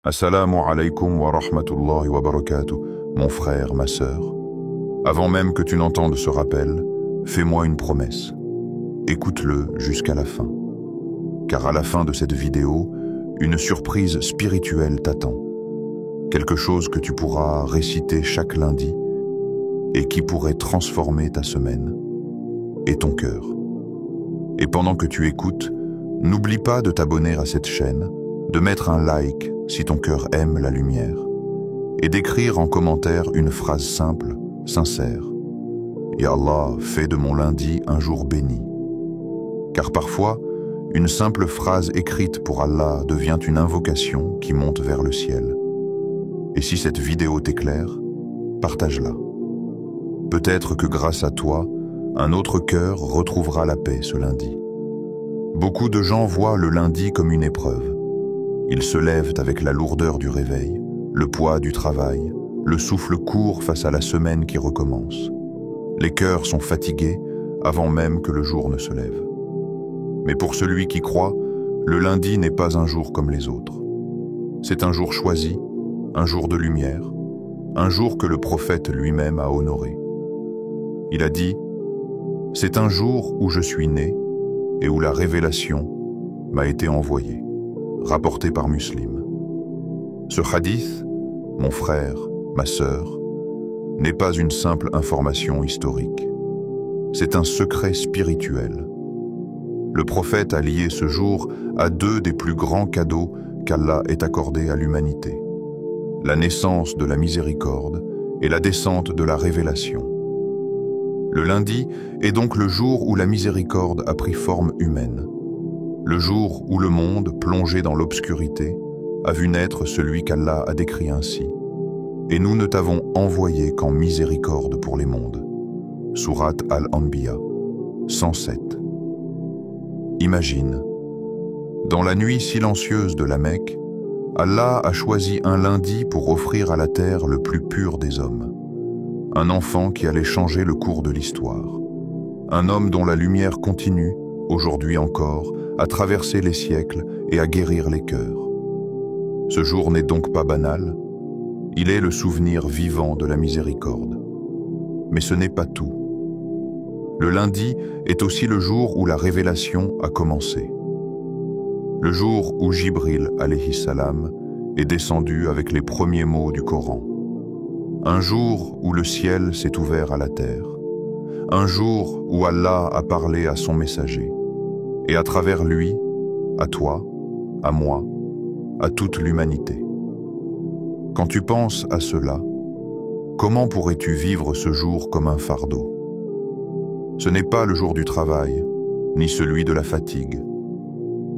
Assalamu alaikum wa rahmatullahi wa barakatuh, mon frère, ma sœur. Avant même que tu n'entendes ce rappel, fais-moi une promesse. Écoute-le jusqu'à la fin. Car à la fin de cette vidéo, une surprise spirituelle t'attend. Quelque chose que tu pourras réciter chaque lundi et qui pourrait transformer ta semaine et ton cœur. Et pendant que tu écoutes, n'oublie pas de t'abonner à cette chaîne, de mettre un like si ton cœur aime la lumière, et d'écrire en commentaire une phrase simple, sincère. Ya Allah, fais de mon lundi un jour béni. Car parfois, une simple phrase écrite pour Allah devient une invocation qui monte vers le ciel. Et si cette vidéo t'éclaire, partage-la. Peut-être que grâce à toi, un autre cœur retrouvera la paix ce lundi. Beaucoup de gens voient le lundi comme une épreuve. Ils se lèvent avec la lourdeur du réveil, le poids du travail, le souffle court face à la semaine qui recommence. Les cœurs sont fatigués avant même que le jour ne se lève. Mais pour celui qui croit, le lundi n'est pas un jour comme les autres. C'est un jour choisi, un jour de lumière, un jour que le prophète lui-même a honoré. Il a dit « C'est un jour où je suis né et où la révélation m'a été envoyée », rapporté par Muslim. Ce hadith, mon frère, ma sœur, n'est pas une simple information historique. C'est un secret spirituel. Le prophète a lié ce jour à deux des plus grands cadeaux qu'Allah ait accordés à l'humanité: la naissance de la miséricorde et la descente de la révélation. Le lundi est donc le jour où la miséricorde a pris forme humaine. Le jour où le monde, plongé dans l'obscurité, a vu naître celui qu'Allah a décrit ainsi. Et nous ne t'avons envoyé qu'en miséricorde pour les mondes. Sourate Al-Anbiya, 107. Imagine, dans la nuit silencieuse de la Mecque, Allah a choisi un lundi pour offrir à la terre le plus pur des hommes. Un enfant qui allait changer le cours de l'histoire. Un homme dont la lumière continue, aujourd'hui encore, à traverser les siècles et à guérir les cœurs. Ce jour n'est donc pas banal, il est le souvenir vivant de la miséricorde. Mais ce n'est pas tout. Le lundi est aussi le jour où la révélation a commencé. Le jour où Jibril, alayhi salam, est descendu avec les premiers mots du Coran. Un jour où le ciel s'est ouvert à la terre. Un jour où Allah a parlé à son messager. Et à travers lui, à toi, à moi, à toute l'humanité. Quand tu penses à cela, comment pourrais-tu vivre ce jour comme un fardeau? Ce n'est pas le jour du travail, ni celui de la fatigue.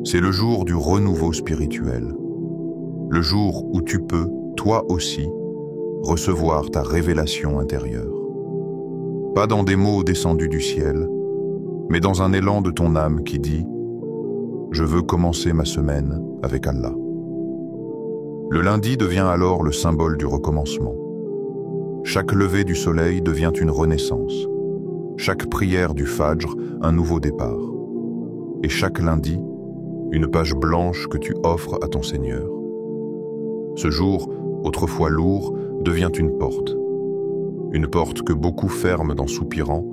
C'est le jour du renouveau spirituel. Le jour où tu peux, toi aussi, recevoir ta révélation intérieure. Pas dans des mots descendus du ciel, mais dans un élan de ton âme qui dit « Je veux commencer ma semaine avec Allah ». Le lundi devient alors le symbole du recommencement. Chaque lever du soleil devient une renaissance. Chaque prière du Fajr, un nouveau départ. Et chaque lundi, une page blanche que tu offres à ton Seigneur. Ce jour, autrefois lourd, devient une porte. Une porte que beaucoup ferment en soupirant,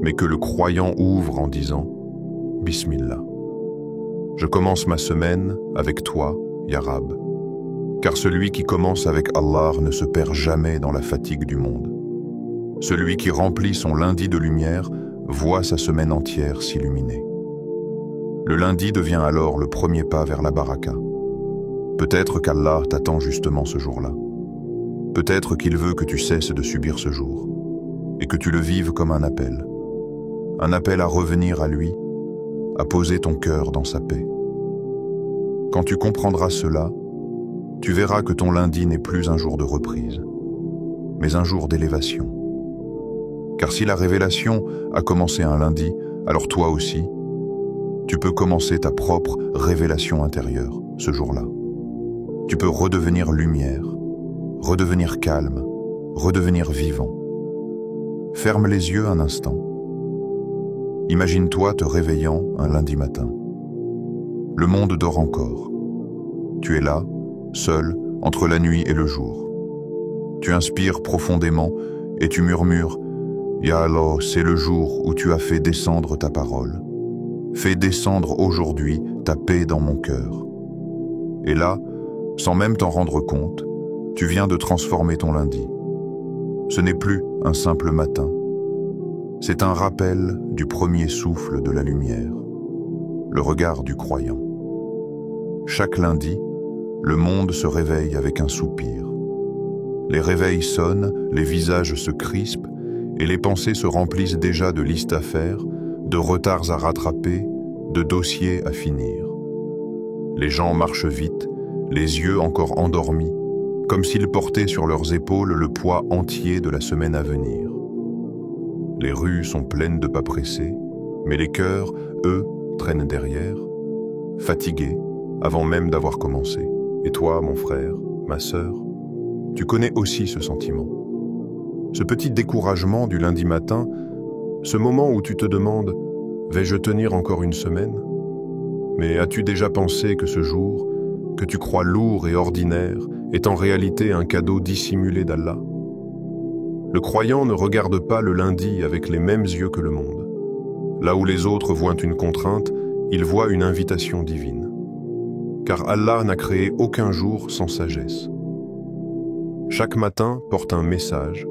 mais que le croyant ouvre en disant « Bismillah ». Je commence ma semaine avec toi, Ya Rab, car celui qui commence avec Allah ne se perd jamais dans la fatigue du monde. Celui qui remplit son lundi de lumière voit sa semaine entière s'illuminer. Le lundi devient alors le premier pas vers la baraka. Peut-être qu'Allah t'attend justement ce jour-là. Peut-être qu'il veut que tu cesses de subir ce jour, et que tu le vives comme un appel. Un appel à revenir à lui, à poser ton cœur dans sa paix. Quand tu comprendras cela, tu verras que ton lundi n'est plus un jour de reprise, mais un jour d'élévation. Car si la révélation a commencé un lundi, alors toi aussi, tu peux commencer ta propre révélation intérieure ce jour-là. Tu peux redevenir lumière, redevenir calme, redevenir vivant. Ferme les yeux un instant. Imagine-toi te réveillant un lundi matin. Le monde dort encore. Tu es là, seul, entre la nuit et le jour. Tu inspires profondément et tu murmures « Ya Allah, c'est le jour où tu as fait descendre ta parole. Fais descendre aujourd'hui ta paix dans mon cœur. » Et là, sans même t'en rendre compte, tu viens de transformer ton lundi. Ce n'est plus un simple matin. C'est un rappel du premier souffle de la lumière, le regard du croyant. Chaque lundi, le monde se réveille avec un soupir. Les réveils sonnent, les visages se crispent et les pensées se remplissent déjà de listes à faire, de retards à rattraper, de dossiers à finir. Les gens marchent vite, les yeux encore endormis, comme s'ils portaient sur leurs épaules le poids entier de la semaine à venir. Les rues sont pleines de pas pressés, mais les cœurs, eux, traînent derrière, fatigués, avant même d'avoir commencé. Et toi, mon frère, ma sœur, tu connais aussi ce sentiment. Ce petit découragement du lundi matin, ce moment où tu te demandes « Vais-je tenir encore une semaine ?» Mais as-tu déjà pensé que ce jour, que tu crois lourd et ordinaire, est en réalité un cadeau dissimulé d'Allah? Le croyant ne regarde pas le lundi avec les mêmes yeux que le monde. Là où les autres voient une contrainte, il voit une invitation divine. Car Allah n'a créé aucun jour sans sagesse. Chaque matin porte un message,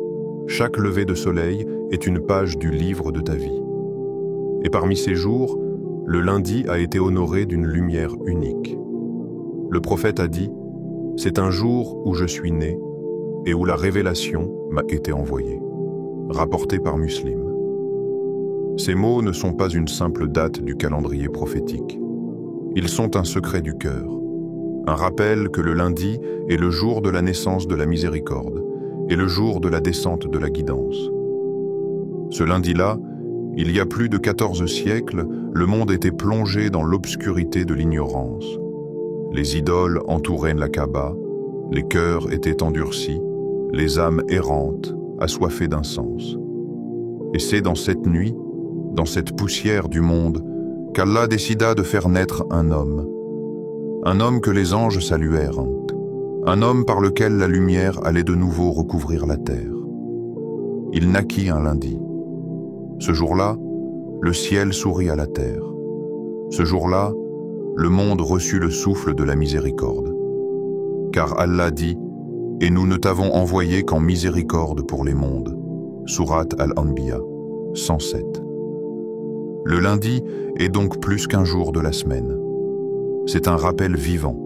chaque lever de soleil est une page du livre de ta vie. Et parmi ces jours, le lundi a été honoré d'une lumière unique. Le prophète a dit « C'est un jour où je suis né et où la révélation m'a été envoyée », rapporté par Muslim. Ces mots ne sont pas une simple date du calendrier prophétique. Ils sont un secret du cœur, un rappel que le lundi est le jour de la naissance de la miséricorde et le jour de la descente de la guidance. Ce lundi-là, il y a plus de 14 siècles, le monde était plongé dans l'obscurité de l'ignorance. Les idoles entouraient la Kaaba, les cœurs étaient endurcis, les âmes errantes, assoiffées d'un sens. Et c'est dans cette nuit, dans cette poussière du monde, qu'Allah décida de faire naître un homme que les anges saluèrent, un homme par lequel la lumière allait de nouveau recouvrir la terre. Il naquit un lundi. Ce jour-là, le ciel sourit à la terre. Ce jour-là, le monde reçut le souffle de la miséricorde. Car Allah dit « Et nous ne t'avons envoyé qu'en miséricorde pour les mondes » Sourate Al-Anbiya 107. Le lundi est donc plus qu'un jour de la semaine. C'est un rappel vivant,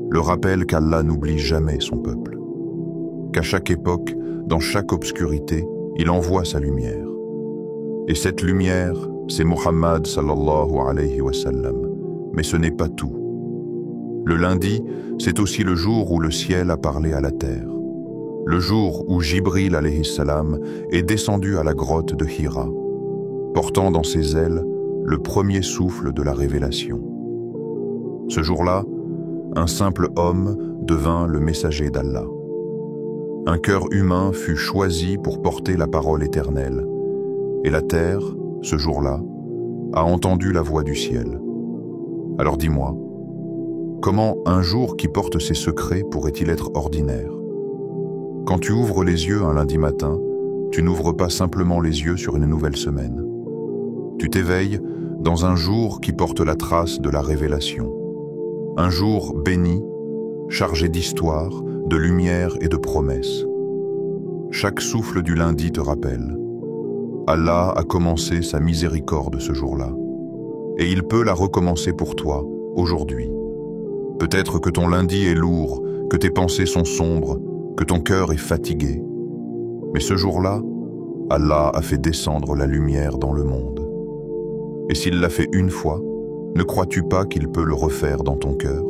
le rappel qu'Allah n'oublie jamais son peuple. Qu'à chaque époque, dans chaque obscurité, il envoie sa lumière. Et cette lumière, c'est Muhammad sallallahu alayhi wa sallam. Mais ce n'est pas tout. Le lundi, c'est aussi le jour où le ciel a parlé à la terre. Le jour où Jibril alayhi salam est descendu à la grotte de Hira, portant dans ses ailes le premier souffle de la révélation. Ce jour-là, un simple homme devint le messager d'Allah. Un cœur humain fut choisi pour porter la parole éternelle, et la terre, ce jour-là, a entendu la voix du ciel. Alors dis-moi, comment un jour qui porte ses secrets pourrait-il être ordinaire? Quand tu ouvres les yeux un lundi matin, tu n'ouvres pas simplement les yeux sur une nouvelle semaine. Tu t'éveilles dans un jour qui porte la trace de la révélation. Un jour béni, chargé d'histoire, de lumière et de promesses. Chaque souffle du lundi te rappelle. Allah a commencé sa miséricorde ce jour-là. Et il peut la recommencer pour toi, aujourd'hui. Peut-être que ton lundi est lourd, que tes pensées sont sombres, que ton cœur est fatigué. Mais ce jour-là, Allah a fait descendre la lumière dans le monde. Et s'il l'a fait une fois, ne crois-tu pas qu'il peut le refaire dans ton cœur?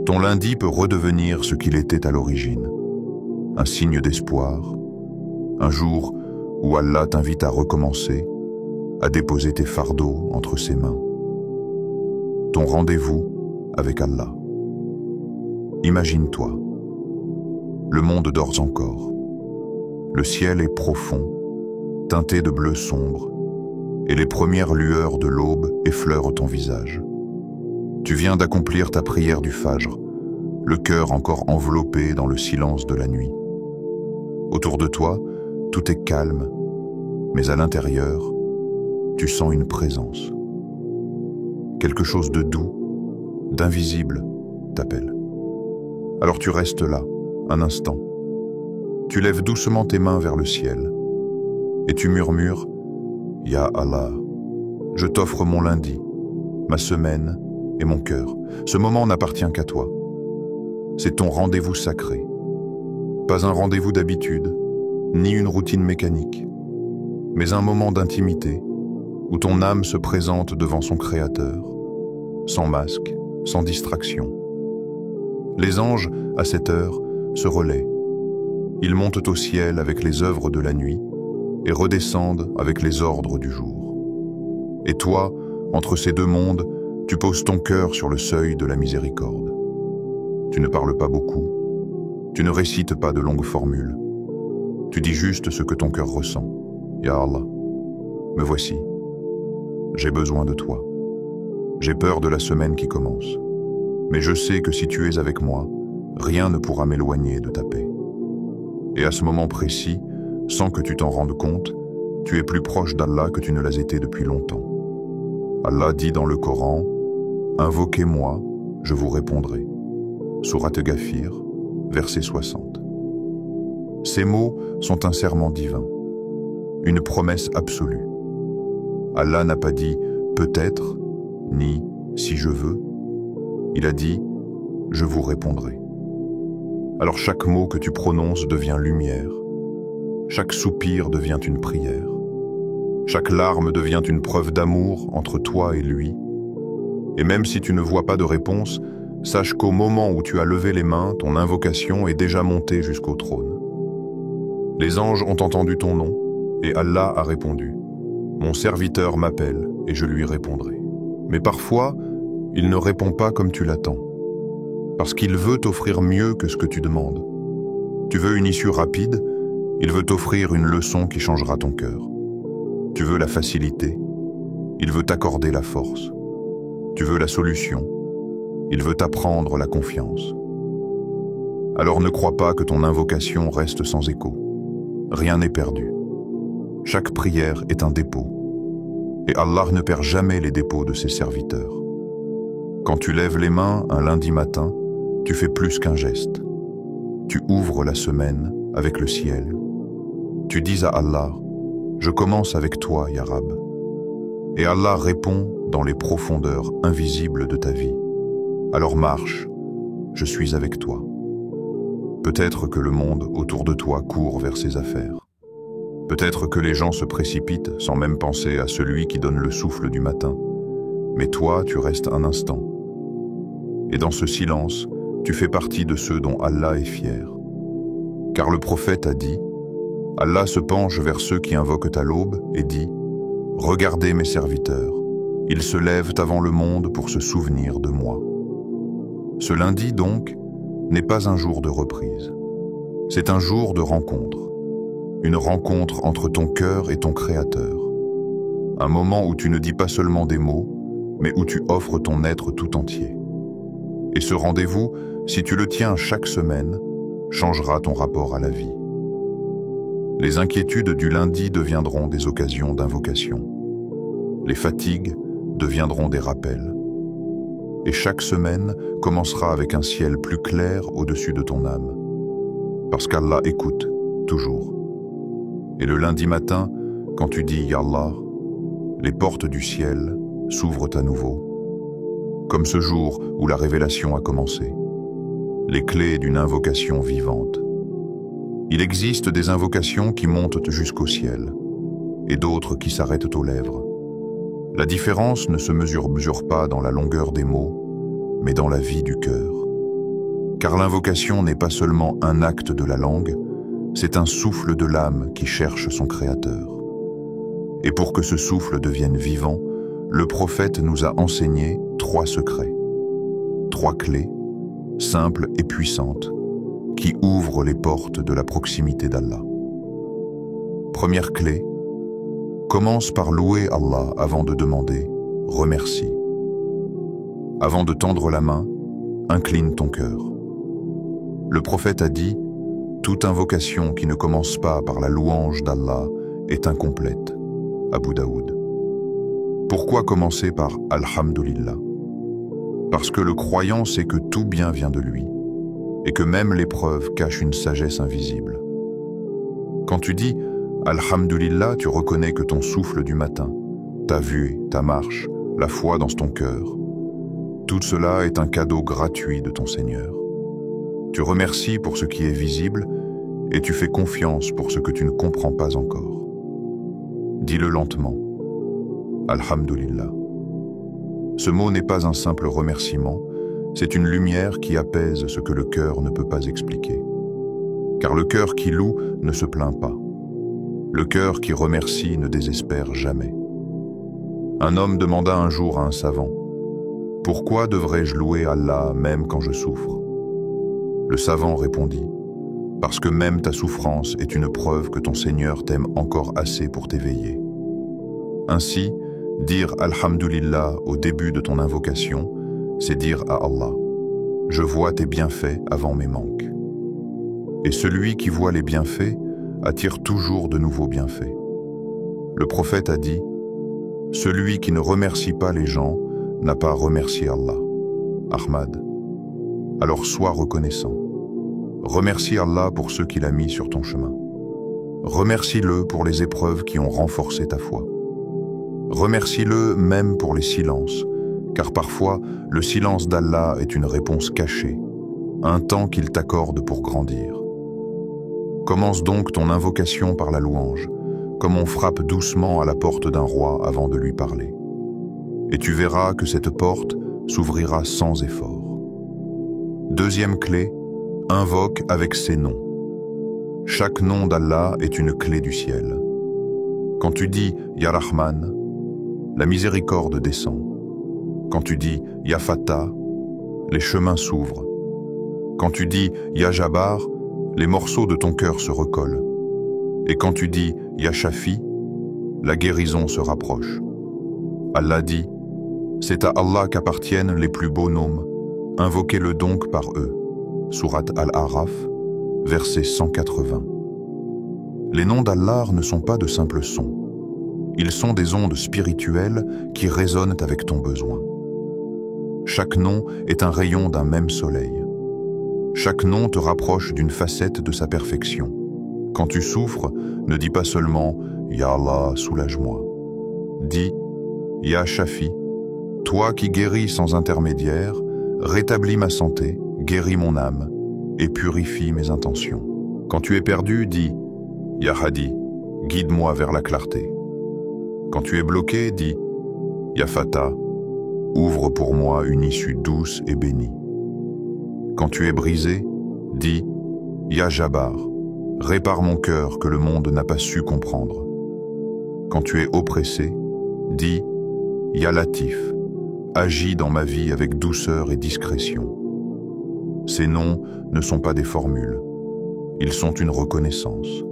Ton lundi peut redevenir ce qu'il était à l'origine. Un signe d'espoir, un jour où Allah t'invite à recommencer, à déposer tes fardeaux entre ses mains. Ton rendez-vous avec Allah. Imagine-toi. Le monde dort encore. Le ciel est profond, teinté de bleu sombre, et les premières lueurs de l'aube effleurent ton visage. Tu viens d'accomplir ta prière du Fajr, le cœur encore enveloppé dans le silence de la nuit. Autour de toi, tout est calme, mais à l'intérieur, tu sens une présence. Quelque chose de doux, d'invisible, t'appelle. Alors tu restes là, un instant. Tu lèves doucement tes mains vers le ciel et tu murmures « Ya Allah, je t'offre mon lundi, ma semaine et mon cœur. Ce moment n'appartient qu'à toi. C'est ton rendez-vous sacré. Pas un rendez-vous d'habitude, ni une routine mécanique, mais un moment d'intimité où ton âme se présente devant son Créateur, sans masque, sans distraction. Les anges, à cette heure, se relaient. Ils montent au ciel avec les œuvres de la nuit et redescendent avec les ordres du jour. Et toi, entre ces deux mondes, tu poses ton cœur sur le seuil de la miséricorde. Tu ne parles pas beaucoup, tu ne récites pas de longues formules. Tu dis juste ce que ton cœur ressent. Ya Allah, me voici. J'ai besoin de toi. J'ai peur de la semaine qui commence. Mais je sais que si tu es avec moi, rien ne pourra m'éloigner de ta paix. Et à ce moment précis, sans que tu t'en rendes compte, tu es plus proche d'Allah que tu ne l'as été depuis longtemps. Allah dit dans le Coran, « Invoquez-moi, je vous répondrai. » Sourate Ghafir, verset 60. Ces mots sont un serment divin, une promesse absolue. Allah n'a pas dit « peut-être » ni « si je veux ». Il a dit « je vous répondrai ». Alors chaque mot que tu prononces devient lumière, chaque soupir devient une prière, chaque larme devient une preuve d'amour entre toi et lui. Et même si tu ne vois pas de réponse, sache qu'au moment où tu as levé les mains, ton invocation est déjà montée jusqu'au trône. Les anges ont entendu ton nom, et Allah a répondu. Mon serviteur m'appelle, et je lui répondrai. Mais parfois, il ne répond pas comme tu l'attends, parce qu'il veut t'offrir mieux que ce que tu demandes. Tu veux une issue rapide, il veut t'offrir une leçon qui changera ton cœur. Tu veux la facilité, il veut t'accorder la force. Tu veux la solution, il veut t'apprendre la confiance. Alors ne crois pas que ton invocation reste sans écho. Rien n'est perdu. Chaque prière est un dépôt. Et Allah ne perd jamais les dépôts de ses serviteurs. Quand tu lèves les mains un lundi matin, tu fais plus qu'un geste. Tu ouvres la semaine avec le ciel. Tu dis à Allah, « Je commence avec toi, Ya Rab. » Et Allah répond dans les profondeurs invisibles de ta vie. Alors marche, je suis avec toi. Peut-être que le monde autour de toi court vers ses affaires. Peut-être que les gens se précipitent sans même penser à celui qui donne le souffle du matin. Mais toi, tu restes un instant. Et dans ce silence, tu fais partie de ceux dont Allah est fier. Car le prophète a dit, Allah se penche vers ceux qui invoquent à l'aube et dit, « Regardez mes serviteurs, ils se lèvent avant le monde pour se souvenir de moi. » Ce lundi, donc, n'est pas un jour de reprise. C'est un jour de rencontre. Une rencontre entre ton cœur et ton Créateur. Un moment où tu ne dis pas seulement des mots, mais où tu offres ton être tout entier. Et ce rendez-vous, si tu le tiens chaque semaine, changera ton rapport à la vie. Les inquiétudes du lundi deviendront des occasions d'invocation. Les fatigues deviendront des rappels. Et chaque semaine commencera avec un ciel plus clair au-dessus de ton âme. Parce qu'Allah écoute, toujours. Et le lundi matin, quand tu dis « Ya Allah », les portes du ciel s'ouvrent à nouveau. Comme ce jour où la révélation a commencé. Les clés d'une invocation vivante. Il existe des invocations qui montent jusqu'au ciel, et d'autres qui s'arrêtent aux lèvres. La différence ne se mesure pas dans la longueur des mots, mais dans la vie du cœur. Car l'invocation n'est pas seulement un acte de la langue, c'est un souffle de l'âme qui cherche son Créateur. Et pour que ce souffle devienne vivant, le prophète nous a enseigné 3 secrets. 3 clés, simples et puissantes, qui ouvrent les portes de la proximité d'Allah. Première clé, commence par louer Allah avant de demander « remercie ». Avant de tendre la main, incline ton cœur. Le prophète a dit, toute invocation qui ne commence pas par la louange d'Allah est incomplète. Abu Daoud. Pourquoi commencer par Alhamdulillah? Parce que le croyant sait que tout bien vient de lui et que même l'épreuve cache une sagesse invisible. Quand tu dis Alhamdulillah, tu reconnais que ton souffle du matin, ta vue, ta marche, la foi dans ton cœur, tout cela est un cadeau gratuit de ton Seigneur. Tu remercies pour ce qui est visible et tu fais confiance pour ce que tu ne comprends pas encore. Dis-le lentement. Alhamdulillah. Ce mot n'est pas un simple remerciement, c'est une lumière qui apaise ce que le cœur ne peut pas expliquer. Car le cœur qui loue ne se plaint pas. Le cœur qui remercie ne désespère jamais. Un homme demanda un jour à un savant, « Pourquoi devrais-je louer Allah même quand je souffre ?» Le savant répondit, « Parce que même ta souffrance est une preuve que ton Seigneur t'aime encore assez pour t'éveiller. » Ainsi, dire Alhamdulillah au début de ton invocation, c'est dire à Allah, « Je vois tes bienfaits avant mes manques. » Et celui qui voit les bienfaits attire toujours de nouveaux bienfaits. Le prophète a dit, « Celui qui ne remercie pas les gens n'a pas remercié Allah. » Ahmad. Alors sois reconnaissant. Remercie Allah pour ceux qu'il a mis sur ton chemin. Remercie-le pour les épreuves qui ont renforcé ta foi. Remercie-le même pour les silences, car parfois le silence d'Allah est une réponse cachée, un temps qu'il t'accorde pour grandir. Commence donc ton invocation par la louange, comme on frappe doucement à la porte d'un roi avant de lui parler. Et tu verras que cette porte s'ouvrira sans effort. Deuxième clé, invoque avec ses noms. Chaque nom d'Allah est une clé du ciel. Quand tu dis « Ya Rahman », la miséricorde descend. Quand tu dis « Ya Fattah », les chemins s'ouvrent. Quand tu dis « Ya Jabbar », les morceaux de ton cœur se recollent. Et quand tu dis « Ya Shafi », la guérison se rapproche. Allah dit « C'est à Allah qu'appartiennent les plus beaux noms, invoquez-le donc par eux. » Sourate Al-A'raf, verset 180. Les noms d'Allah ne sont pas de simples sons. Ils sont des ondes spirituelles qui résonnent avec ton besoin. Chaque nom est un rayon d'un même soleil. Chaque nom te rapproche d'une facette de sa perfection. Quand tu souffres, ne dis pas seulement « Ya Allah, soulage-moi ». Dis « Ya Shafi, toi qui guéris sans intermédiaire, rétablis ma santé, guéris mon âme et purifie mes intentions. » Quand tu es perdu, dis « Ya Hadi, guide-moi vers la clarté. » Quand tu es bloqué, dis « Ya Fattah, ouvre pour moi une issue douce et bénie. » Quand tu es brisé, dis « Ya Jabbar, répare mon cœur que le monde n'a pas su comprendre. » Quand tu es oppressé, dis « Ya Latif, agis dans ma vie avec douceur et discrétion. » Ces noms ne sont pas des formules, ils sont une reconnaissance.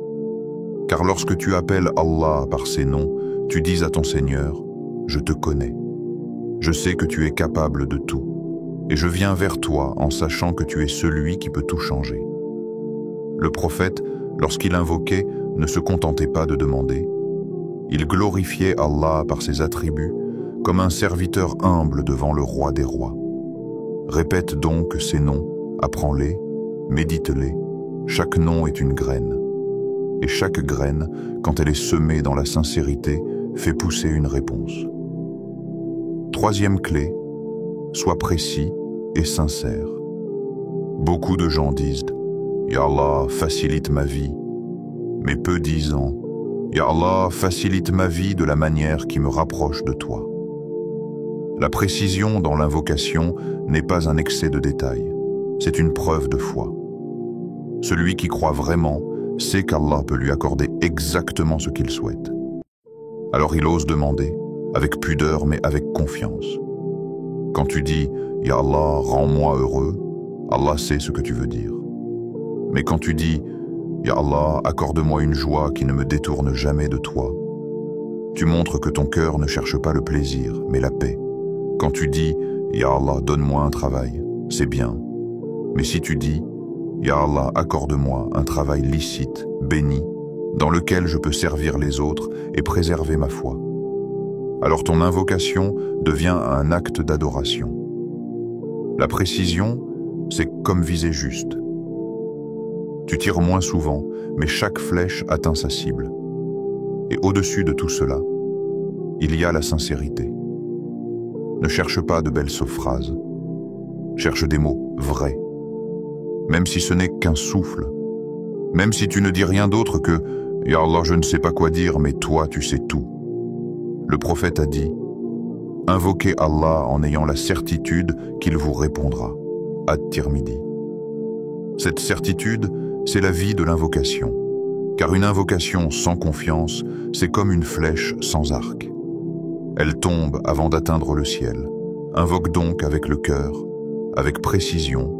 Car lorsque tu appelles Allah par ces noms, tu dis à ton Seigneur, « Je te connais. Je sais que tu es capable de tout. Et je viens vers toi en sachant que tu es celui qui peut tout changer. » Le prophète, lorsqu'il invoquait, ne se contentait pas de demander. Il glorifiait Allah par ses attributs, comme un serviteur humble devant le roi des rois. Répète donc ces noms, apprends-les, médite-les. Chaque nom est une graine. Et chaque graine, quand elle est semée dans la sincérité, fait pousser une réponse. Troisième clé, sois précis et sincère. Beaucoup de gens disent « Ya Allah, facilite ma vie », mais peu disent « Ya Allah, facilite ma vie de la manière qui me rapproche de toi ». La précision dans l'invocation n'est pas un excès de détails, c'est une preuve de foi. Celui qui croit vraiment sait qu'Allah peut lui accorder exactement ce qu'il souhaite. Alors il ose demander, avec pudeur mais avec confiance. Quand tu dis « Ya Allah, rends-moi heureux », Allah sait ce que tu veux dire. Mais quand tu dis « Ya Allah, accorde-moi une joie qui ne me détourne jamais de toi », tu montres que ton cœur ne cherche pas le plaisir, mais la paix. Quand tu dis « Ya Allah, donne-moi un travail », c'est bien. Mais si tu dis « Ya Allah, accorde-moi un travail licite, béni, dans lequel je peux servir les autres et préserver ma foi. Alors ton invocation devient un acte d'adoration. La précision, c'est comme viser juste. Tu tires moins souvent, mais chaque flèche atteint sa cible. Et au-dessus de tout cela, il y a la sincérité. Ne cherche pas de belles phrases. Cherche des mots vrais. Même si ce n'est qu'un souffle. Même si tu ne dis rien d'autre que « Ya Allah, je ne sais pas quoi dire, mais toi, tu sais tout ». Le prophète a dit « Invoquez Allah en ayant la certitude qu'il vous répondra ». At-Tirmidhi. Cette certitude, c'est la vie de l'invocation. Car une invocation sans confiance, c'est comme une flèche sans arc. Elle tombe avant d'atteindre le ciel. Invoque donc avec le cœur, avec précision,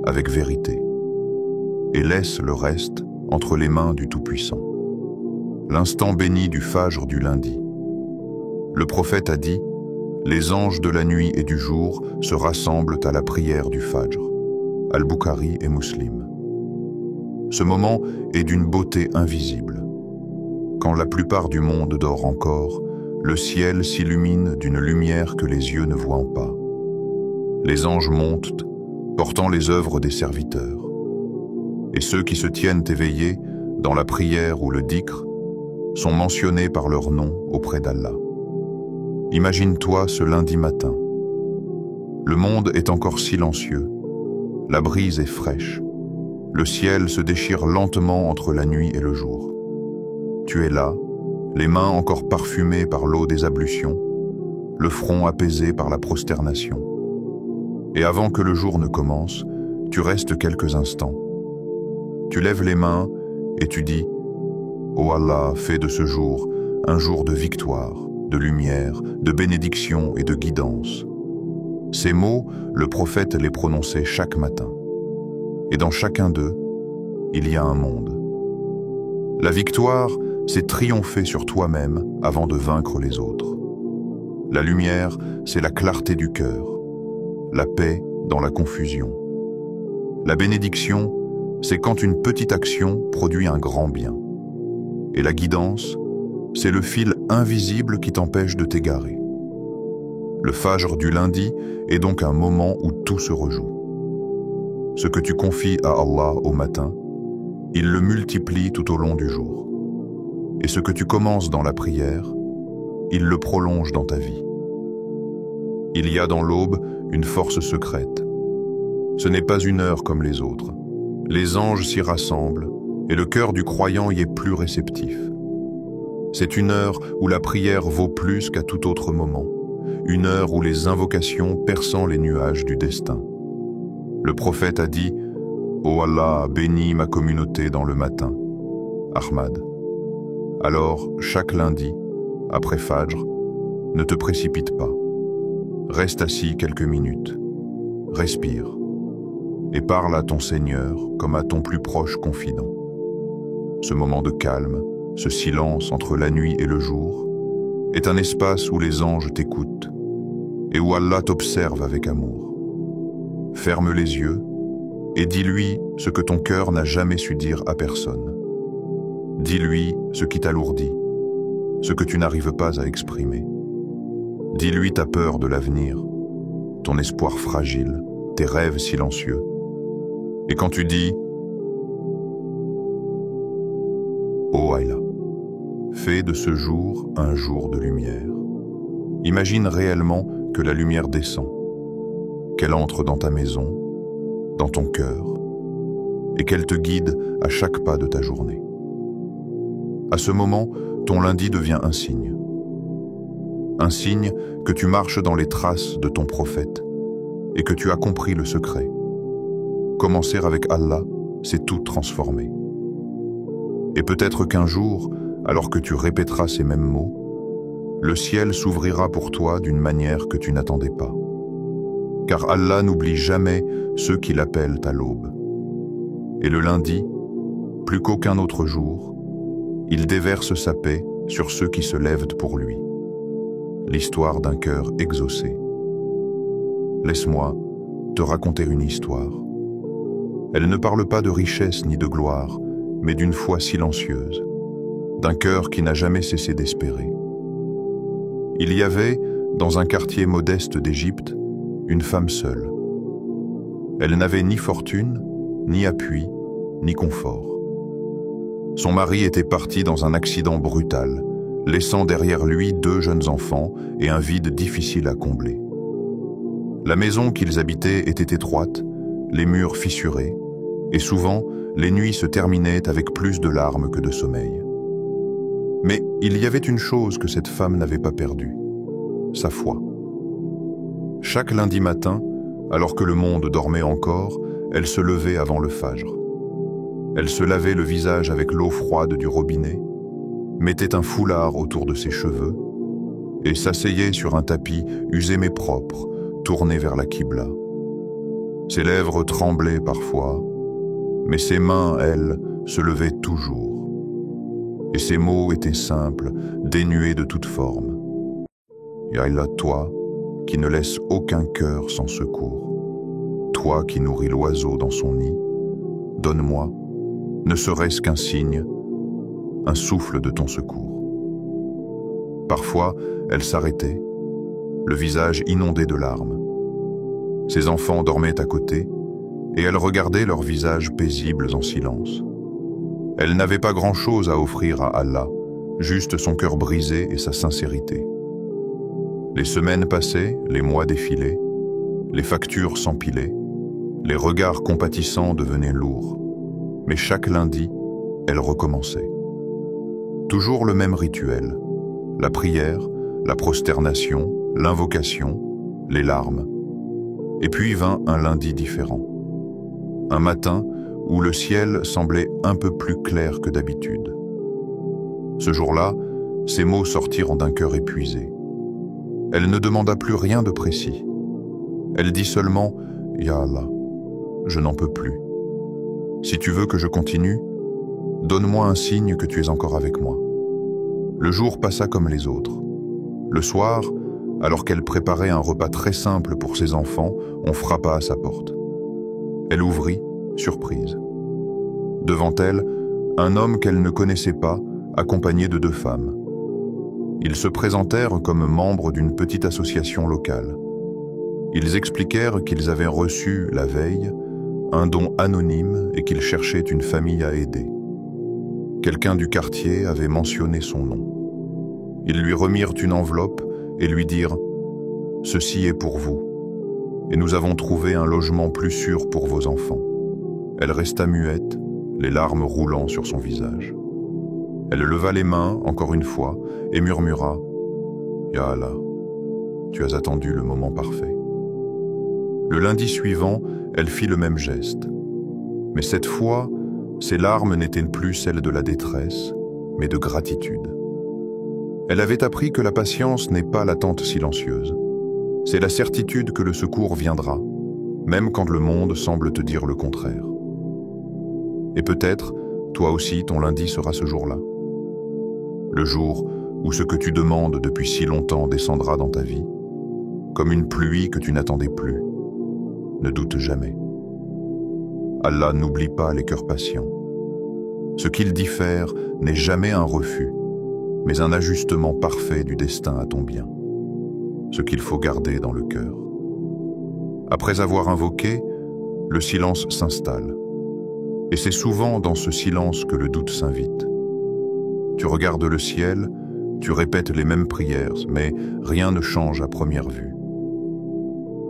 avec vérité. Et laisse le reste entre les mains du Tout-Puissant. L'instant béni du Fajr du lundi. Le prophète a dit « Les anges de la nuit et du jour se rassemblent à la prière du Fajr ». Al-Bukhari et Muslim. Ce moment est d'une beauté invisible. Quand la plupart du monde dort encore, le ciel s'illumine d'une lumière que les yeux ne voient pas. Les anges montent, portant les œuvres des serviteurs. Et ceux qui se tiennent éveillés, dans la prière ou le dhikr, sont mentionnés par leur nom auprès d'Allah. Imagine-toi ce lundi matin. Le monde est encore silencieux, la brise est fraîche, le ciel se déchire lentement entre la nuit et le jour. Tu es là, les mains encore parfumées par l'eau des ablutions, le front apaisé par la prosternation. Et avant que le jour ne commence, tu restes quelques instants. Tu lèves les mains et tu dis « Ô Allah, fais de ce jour un jour de victoire, de lumière, de bénédiction et de guidance. » Ces mots, le prophète les prononçait chaque matin. Et dans chacun d'eux, il y a un monde. La victoire, c'est triompher sur toi-même avant de vaincre les autres. La lumière, c'est la clarté du cœur. La paix dans la confusion. La bénédiction, c'est quand une petite action produit un grand bien. Et la guidance, c'est le fil invisible qui t'empêche de t'égarer. Le Fajr du lundi est donc un moment où tout se rejoue. Ce que tu confies à Allah au matin, il le multiplie tout au long du jour. Et ce que tu commences dans la prière, il le prolonge dans ta vie. Il y a dans l'aube une force secrète. Ce n'est pas une heure comme les autres. Les anges s'y rassemblent et le cœur du croyant y est plus réceptif. C'est une heure où la prière vaut plus qu'à tout autre moment. Une heure où les invocations perçant les nuages du destin. Le prophète a dit « Ô Allah, bénis ma communauté dans le matin » Ahmad. Alors, chaque lundi, après Fajr, ne te précipite pas. Reste assis quelques minutes. Respire. Et parle à ton Seigneur comme à ton plus proche confident. Ce moment de calme, ce silence entre la nuit et le jour, est un espace où les anges t'écoutent et où Allah t'observe avec amour. Ferme les yeux et dis-lui ce que ton cœur n'a jamais su dire à personne. Dis-lui ce qui t'alourdit, ce que tu n'arrives pas à exprimer. Dis-lui ta peur de l'avenir, ton espoir fragile, tes rêves silencieux. Et quand tu dis « Ô Allah, fais de ce jour un jour de lumière », imagine réellement que la lumière descend, qu'elle entre dans ta maison, dans ton cœur, et qu'elle te guide à chaque pas de ta journée. À ce moment, ton lundi devient un signe. Un signe que tu marches dans les traces de ton prophète et que tu as compris le secret. Commencer avec Allah, c'est tout transformer. Et peut-être qu'un jour, alors que tu répéteras ces mêmes mots, le ciel s'ouvrira pour toi d'une manière que tu n'attendais pas. Car Allah n'oublie jamais ceux qui l'appellent à l'aube. Et le lundi, plus qu'aucun autre jour, il déverse sa paix sur ceux qui se lèvent pour lui. L'histoire d'un cœur exaucé. Laisse-moi te raconter une histoire. Elle ne parle pas de richesse ni de gloire, mais d'une foi silencieuse, d'un cœur qui n'a jamais cessé d'espérer. Il y avait, dans un quartier modeste d'Égypte, une femme seule. Elle n'avait ni fortune, ni appui, ni confort. Son mari était parti dans un accident brutal, laissant derrière lui 2 jeunes enfants et un vide difficile à combler. La maison qu'ils habitaient était étroite, les murs fissurés, et souvent, les nuits se terminaient avec plus de larmes que de sommeil. Mais il y avait une chose que cette femme n'avait pas perdue, sa foi. Chaque lundi matin, alors que le monde dormait encore, elle se levait avant le fajr. Elle se lavait le visage avec l'eau froide du robinet, mettait un foulard autour de ses cheveux et s'asseyait sur un tapis usé mais propre, tourné vers la Qibla. Ses lèvres tremblaient parfois, mais ses mains, elles, se levaient toujours. Et ses mots étaient simples, dénués de toute forme. Ya Allah, toi, qui ne laisse aucun cœur sans secours, toi qui nourris l'oiseau dans son nid, donne-moi, ne serait-ce qu'un signe, un souffle de ton secours. Parfois, elle s'arrêtait, le visage inondé de larmes. Ses enfants dormaient à côté, et elle regardait leurs visages paisibles en silence. Elle n'avait pas grand-chose à offrir à Allah, juste son cœur brisé et sa sincérité. Les semaines passaient, les mois défilaient, les factures s'empilaient, les regards compatissants devenaient lourds. Mais chaque lundi, elle recommençait. Toujours le même rituel, la prière, la prosternation, l'invocation, les larmes. Et puis vint un lundi différent. Un matin où le ciel semblait un peu plus clair que d'habitude. Ce jour-là, ses mots sortirent d'un cœur épuisé. Elle ne demanda plus rien de précis. Elle dit seulement « Ya Allah, je n'en peux plus. Si tu veux que je continue, donne-moi un signe que tu es encore avec moi. » Le jour passa comme les autres. Le soir, alors qu'elle préparait un repas très simple pour ses enfants, on frappa à sa porte. Elle ouvrit, surprise. Devant elle, un homme qu'elle ne connaissait pas, accompagné de 2 femmes. Ils se présentèrent comme membres d'une petite association locale. Ils expliquèrent qu'ils avaient reçu, la veille, un don anonyme et qu'ils cherchaient une famille à aider. Quelqu'un du quartier avait mentionné son nom. Ils lui remirent une enveloppe et lui dirent « Ceci est pour vous, et nous avons trouvé un logement plus sûr pour vos enfants. » Elle resta muette, les larmes roulant sur son visage. Elle leva les mains, encore une fois, et murmura « Ya Allah, tu as attendu le moment parfait. » Le lundi suivant, elle fit le même geste. Mais cette fois, ses larmes n'étaient plus celles de la détresse, mais de gratitude. Elle avait appris que la patience n'est pas l'attente silencieuse. C'est la certitude que le secours viendra, même quand le monde semble te dire le contraire. Et peut-être, toi aussi, ton lundi sera ce jour-là. Le jour où ce que tu demandes depuis si longtemps descendra dans ta vie, comme une pluie que tu n'attendais plus. Ne doute jamais. Allah n'oublie pas les cœurs patients. Ce qu'il dit faire n'est jamais un refus, mais un ajustement parfait du destin à ton bien. Ce qu'il faut garder dans le cœur. Après avoir invoqué, le silence s'installe. Et c'est souvent dans ce silence que le doute s'invite. Tu regardes le ciel, tu répètes les mêmes prières, mais rien ne change à première vue.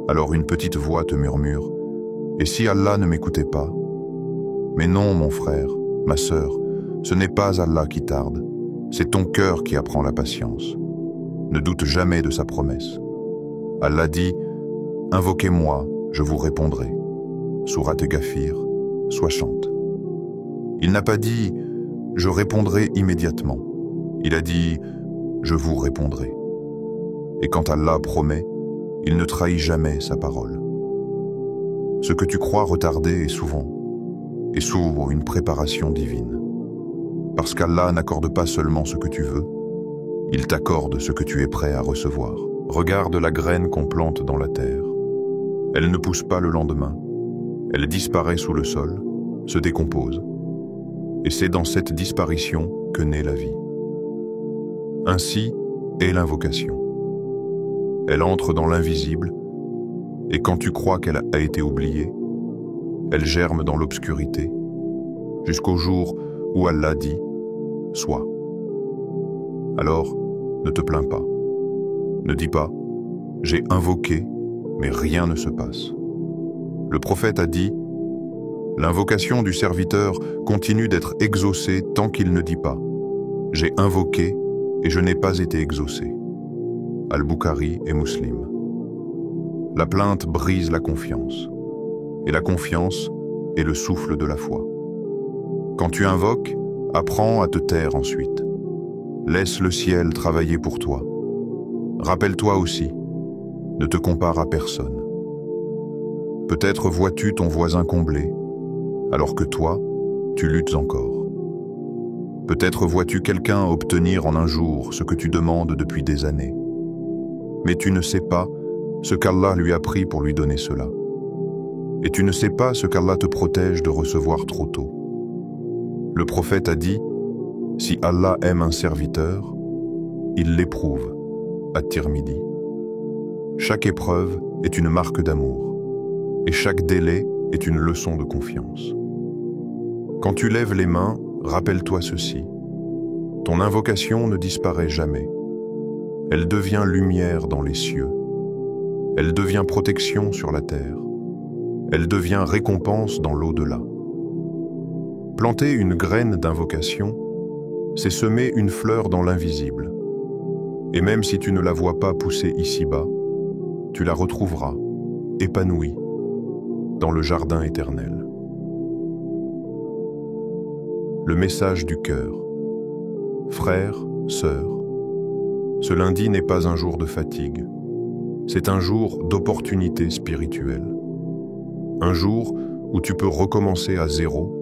Alors une petite voix te murmure « Et si Allah ne m'écoutait pas ?» Mais non, mon frère, ma sœur, ce n'est pas Allah qui tarde, c'est ton cœur qui apprend la patience. Ne doute jamais de sa promesse. Allah dit « Invoquez-moi, je vous répondrai. » Sourate Ghafir, 60. Il n'a pas dit « Je répondrai immédiatement ». Il a dit « Je vous répondrai ». Et quand Allah promet, il ne trahit jamais sa parole. Ce que tu crois retardé est souvent une préparation divine. Parce qu'Allah n'accorde pas seulement ce que tu veux, il t'accorde ce que tu es prêt à recevoir. Regarde la graine qu'on plante dans la terre. Elle ne pousse pas le lendemain. Elle disparaît sous le sol, se décompose, et c'est dans cette disparition que naît la vie. Ainsi est l'invocation. Elle entre dans l'invisible, et quand tu crois qu'elle a été oubliée, elle germe dans l'obscurité, jusqu'au jour où Allah dit « Sois ». Alors, ne te plains pas. Ne dis pas « J'ai invoqué, mais rien ne se passe ». Le prophète a dit « L'invocation du serviteur continue d'être exaucée tant qu'il ne dit pas « J'ai invoqué et je n'ai pas été exaucé ». Al-Bukhari et Muslim. La plainte brise la confiance, et la confiance est le souffle de la foi. Quand tu invoques, apprends à te taire ensuite. Laisse le ciel travailler pour toi. Rappelle-toi aussi, ne te compare à personne. Peut-être vois-tu ton voisin comblé, alors que toi, tu luttes encore. Peut-être vois-tu quelqu'un obtenir en un jour ce que tu demandes depuis des années. Mais tu ne sais pas ce qu'Allah lui a pris pour lui donner cela. Et tu ne sais pas ce qu'Allah te protège de recevoir trop tôt. Le prophète a dit, si Allah aime un serviteur, il l'éprouve, at-Tirmidhi. Chaque épreuve est une marque d'amour, et chaque délai est une leçon de confiance. Quand tu lèves les mains, rappelle-toi ceci. Ton invocation ne disparaît jamais. Elle devient lumière dans les cieux. Elle devient protection sur la terre. Elle devient récompense dans l'au-delà. Planter une graine d'invocation, c'est semer une fleur dans l'invisible. Et même si tu ne la vois pas pousser ici-bas, tu la retrouveras, épanouie, dans le jardin éternel. Le message du cœur. Frères, sœurs, ce lundi n'est pas un jour de fatigue. C'est un jour d'opportunité spirituelle. Un jour où tu peux recommencer à zéro,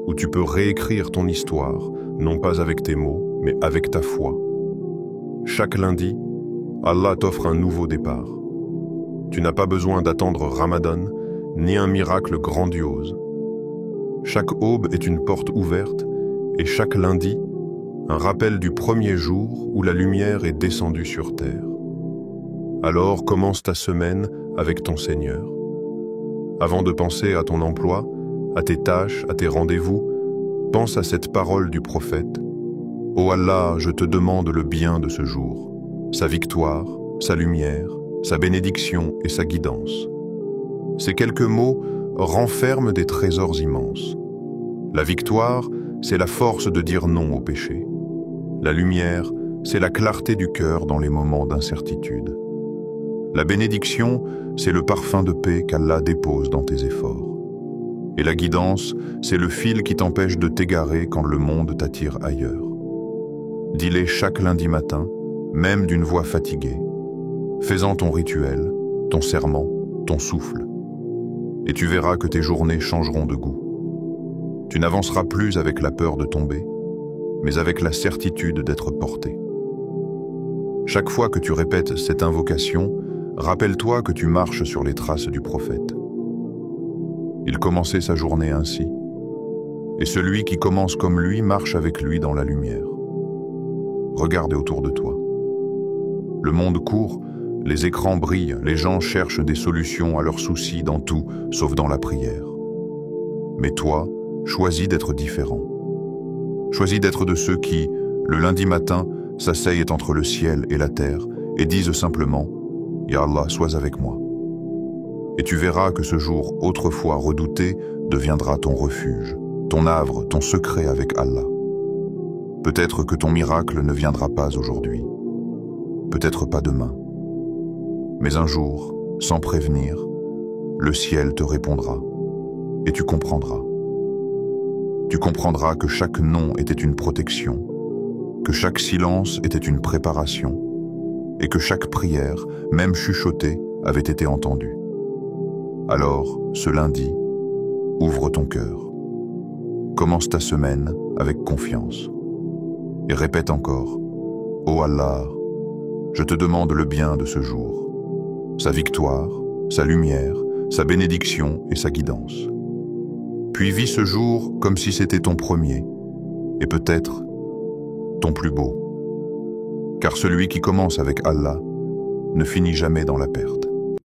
où tu peux réécrire ton histoire, non pas avec tes mots, mais avec ta foi. Chaque lundi, Allah t'offre un nouveau départ. Tu n'as pas besoin d'attendre Ramadan, ni un miracle grandiose. Chaque aube est une porte ouverte, et chaque lundi, un rappel du premier jour où la lumière est descendue sur terre. Alors commence ta semaine avec ton Seigneur. Avant de penser à ton emploi, à tes tâches, à tes rendez-vous, pense à cette parole du prophète. Ô Allah, je te demande le bien de ce jour, sa victoire, sa lumière, sa bénédiction et sa guidance. Ces quelques mots renferment des trésors immenses. La victoire, c'est la force de dire non au péché. La lumière, c'est la clarté du cœur dans les moments d'incertitude. La bénédiction, c'est le parfum de paix qu'Allah dépose dans tes efforts. Et la guidance, c'est le fil qui t'empêche de t'égarer quand le monde t'attire ailleurs. Dis-les chaque lundi matin, même d'une voix fatiguée. Fais-en ton rituel, ton serment, ton souffle. Et tu verras que tes journées changeront de goût. Tu n'avanceras plus avec la peur de tomber, mais avec la certitude d'être porté. Chaque fois que tu répètes cette invocation, rappelle-toi que tu marches sur les traces du prophète. Il commençait sa journée ainsi, et celui qui commence comme lui marche avec lui dans la lumière. Regarde autour de toi. Le monde court, les écrans brillent, les gens cherchent des solutions à leurs soucis dans tout, sauf dans la prière. Mais toi, choisis d'être différent. Choisis d'être de ceux qui, le lundi matin, s'asseyent entre le ciel et la terre et disent simplement « Ya Allah, sois avec moi ». Et tu verras que ce jour autrefois redouté deviendra ton refuge, ton havre, ton secret avec Allah. Peut-être que ton miracle ne viendra pas aujourd'hui, peut-être pas demain. Mais un jour, sans prévenir, le ciel te répondra et tu comprendras. Tu comprendras que chaque non était une protection, que chaque silence était une préparation et que chaque prière, même chuchotée, avait été entendue. Alors, ce lundi, ouvre ton cœur. Commence ta semaine avec confiance. Et répète encore, « Ô Allah, je te demande le bien de ce jour, sa victoire, sa lumière, sa bénédiction et sa guidance. Puis vis ce jour comme si c'était ton premier, et peut-être ton plus beau. Car celui qui commence avec Allah ne finit jamais dans la perte.